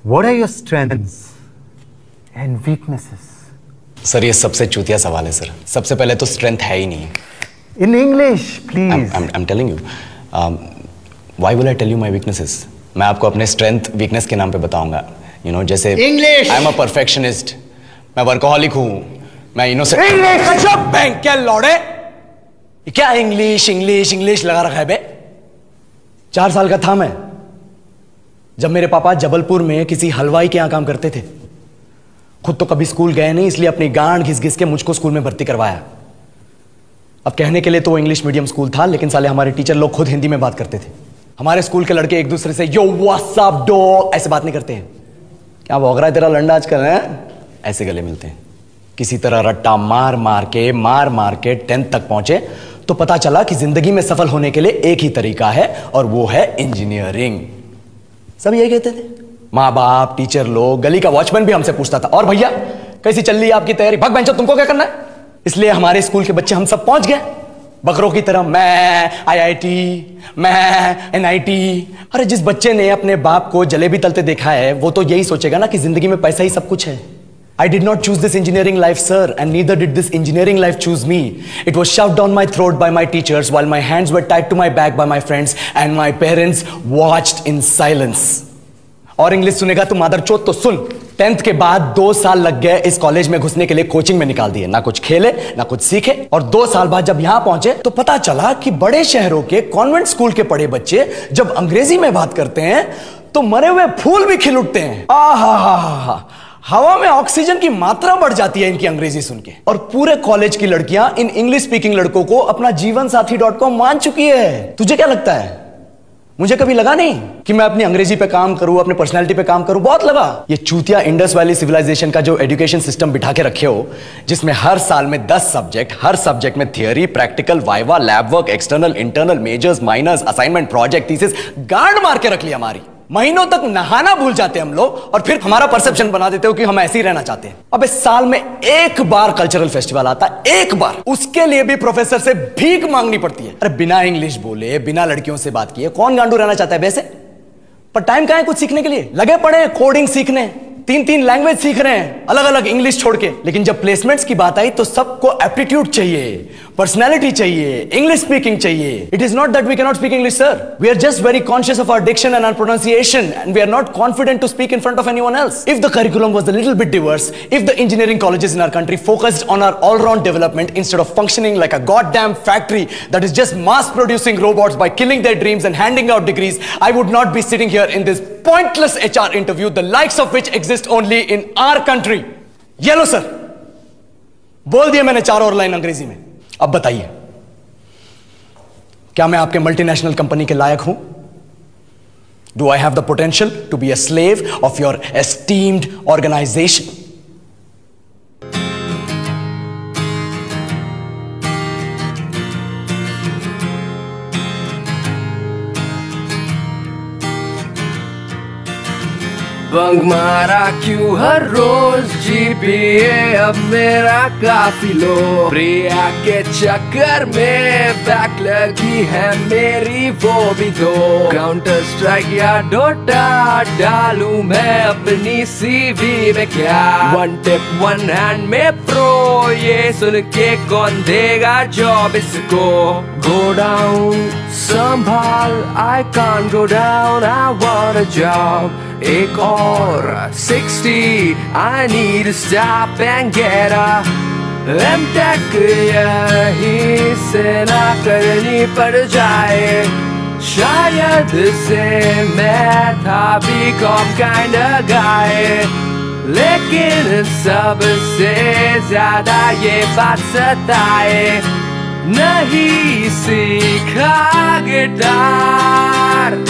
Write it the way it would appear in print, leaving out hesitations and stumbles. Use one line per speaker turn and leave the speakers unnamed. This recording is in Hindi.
What are your strengths and weaknesses?
Sir ये सबसे चूतिया सवाल है सर। सबसे पहले तो स्ट्रेंथ है ही नहीं।
In English, please.
I'm telling you. Why will I tell you my weaknesses? मैं आपको अपने स्ट्रेंथ वीकनेस के नाम पे बताऊंगा। You know, जैसे
English.
I'm a perfectionist. मैं वर्कोहॉलिक हूँ। मैं इनोसेंट।
English.
अच्छा बैंक क्या लौड़े? क्या इंग्लिश इंग्लिश इंग्लिश लगा रखा है बे? 4 साल का था मैं जब मेरे पापा जबलपुर में किसी हलवाई के यहाँ काम करते थे। खुद तो कभी स्कूल गए नहीं, इसलिए अपनी गांड घिस घिस के मुझको स्कूल में भर्ती करवाया। अब कहने के लिए तो वो इंग्लिश मीडियम स्कूल था, लेकिन साले हमारे टीचर लोग खुद हिंदी में बात करते थे। हमारे स्कूल के लड़के एक दूसरे से यो व्हाट्स अप डॉग ऐसे बात नहीं करते हैं। क्या भौंक रहा है तेरा लंडा आजकल है? ऐसे गले मिलते हैं। किसी तरह रट्टा मार मार के 10th तक पहुंचे तो पता चला कि जिंदगी में सफल होने के लिए एक ही तरीका है और वो है इंजीनियरिंग। सब यही कहते थे। माँ बाप, टीचर लोग, गली का वॉचमैन भी हमसे पूछता था, और भैया कैसी चल रही है आपकी तैयारी? भाग बेंचो, तुमको क्या करना है? इसलिए हमारे स्कूल के बच्चे हम सब पहुंच गए बकरों की तरह। मैं IIT, मैं NIT। अरे जिस बच्चे ने अपने बाप को जलेबी तलते देखा है वो तो यही सोचेगा ना कि जिंदगी में पैसा ही सब कुछ है। I did not choose this engineering life, sir, and neither did this engineering life choose me. It was shoved down my throat by my teachers while my hands were tied to my back by my friends and my parents watched in silence. और इंग्लिश सुनेगा तू मादरचोद तो सुन। 10th के बाद 2 साल लग गए इस कॉलेज में घुसने के लिए, कोचिंग में निकाल दिए। ना कुछ खेले ना कुछ सीखे, और 2 साल बाद जब यहां पहुंचे तो पता चला कि बड़े शहरों के कॉन्वेंट स्कूल के पढ़े बच्चे जब अंग्रेजी में बात करते हैं तो मरे हुए फूल भी खिल उठते हैं। आहा, हवा में ऑक्सीजन की मात्रा बढ़ जाती है इनकी अंग्रेजी सुन के। और पूरे कॉलेज की लड़कियां इन इंग्लिश स्पीकिंग लड़कों को अपना जीवन साथी.com मान चुकी है। तुझे क्या लगता है? मुझे कभी लगा नहीं कि मैं अपनी अंग्रेजी पे काम करूं, अपने पर्सनालिटी पे काम करूं। बहुत लगा। ये चूतिया इंडस वैली सिविलाइजेशन का जो एजुकेशन सिस्टम बिठा के रखे हो, जिसमें हर साल में 10 सब्जेक्ट, हर सब्जेक्ट में theory, practical, viva, lab work, external, internal, majors, minors, assignment, project, thesis, गांड मार के रख ली हमारी। महीनों तक नहाना भूल जाते हैं हम लोग, और फिर हमारा परसेप्शन बना देते हो कि हम ऐसे ही रहना चाहते हैं। अब इस साल में एक बार कल्चरल फेस्टिवल आता है, एक बार। उसके लिए भी प्रोफेसर से भीख मांगनी पड़ती है। अरे बिना इंग्लिश बोले, बिना लड़कियों से बात किए कौन गांडू रहना चाहता है वैसे? पर टाइम कहां है कुछ सीखने के लिए? लगे पड़े कोडिंग सीखने, 3 लैंग्वेज सीख रहे हैं, अलग अलग इंग्लिश छोड़ के। लेकिन जब प्लेसमेंट्स की बात आई तो सबको एप्टीट्यूड चाहिए, पर्सनैलिटी चाहिए, इंग्लिश स्पीकिंग चाहिए। It is not that we can not speak English, sir. We are just very conscious of our diction and our pronunciation, and we are not confident to speak in front of anyone else. If the curriculum was a little bit diverse, if the engineering colleges in our country focused on our all-round development instead of functioning like a goddamn factory that is just mass producing robots by killing their dreams and handing out degrees, I would not be sitting here in this pointless HR interview, the likes of which exist only in our country. ये लो सर, बोल दिया मैंने 4 और लाइन अंग्रेजी में। अब बताइए, क्या मैं आपके मल्टीनेशनल कंपनी के लायक हूं? Do I have the potential to be a slave of your esteemed organization?
Bunk मारा क्यों हर रोज GPA अब मेरा काफी लो। प्रिया के चक्कर में बैक लगी है मेरी वो भी दो। काउंटर स्ट्राइक या डोटा डालूं मैं अपनी CV में क्या? 1 टिप 1 हैंड में प्रो, ये सुन के कौन देगा जॉब इसको? Go down, संभाल, I can't go down, I want a job. एक और 60, I need to stop and get a M.Tech यहीं से ना करनी पड़ जाए। शायद से मैं था B.Com kind of guy, लेकिन सबसे ज्यादा ये बात सताए, नहीं सीखा गिटार।